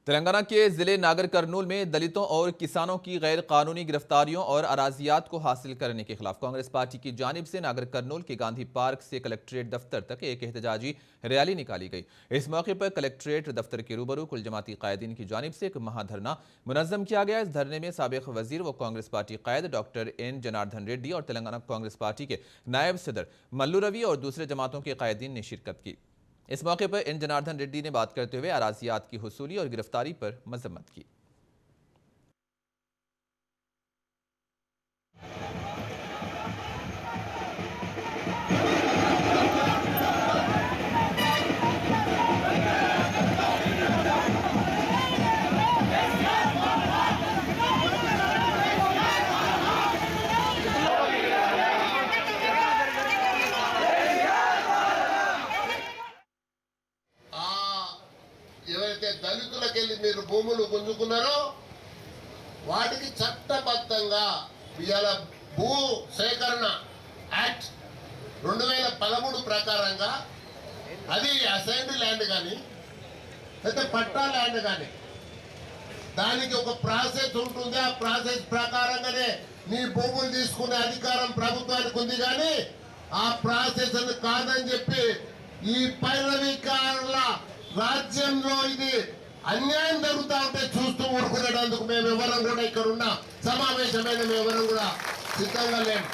तेलंगाना के जिले नागर कर्नूल में दलितों और किसानों की गैर कानूनी गिरफ्तारियों और अराजियात को हासिल करने के खिलाफ कांग्रेस पार्टी की जानिब से नागर कर्नूल के गांधी पार्क से कलेक्ट्रेट दफ्तर तक एक एहतजाजी रैली निकाली गई। इस मौके पर कलेक्ट्रेट दफ्तर के रूबरू कुल जमाती कायदीन की जानिब से एक महाधरना मुनज़्ज़म किया गया। इस धरने में साबिक़ वजीर व कांग्रेस पार्टी कायद डॉक्टर एन जनार्दन रेड्डी और तेलंगाना कांग्रेस पार्टी के नायब सदर मल्लू रवि और दूसरे जमातों के कायदीन ने शिरकत की। इस मौके पर एन जनार्दन रेड्डी ने बात करते हुए अराजियात की हुसूली और गिरफ्तारी पर मजम्मत की। ఎవరైతే దళితులకెళ్ళి మీరు భూములు గుంజుకున్నారో వాటికి చట్టబద్ధంగా ఇవాళ భూ సేకరణ యాక్ట్ 2013 ప్రకారంగా అది అసైన్డ్ ల్యాండ్ కానీ అయితే పట్టా ల్యాండ్ కానీ దానికి ఒక ప్రాసెస్ ఉంటుంది. ఆ ప్రాసెస్ ప్రకారంగానే నీ భూములు తీసుకునే అధికారం ప్రభుత్వానికి ఉంది. కానీ ఆ ప్రాసెస్ అని కాదని చెప్పి ఈ పైరవికారుల రాజ్యంలో ఇది అన్యాయం జరుగుతూ ఉంటే చూస్తూ ఊరుకునేటందుకు మేము ఎవరం కూడా ఇక్కడ ఉన్న సమావేశమైన మేము ఎవరం కూడా సిద్ధంగా లేము.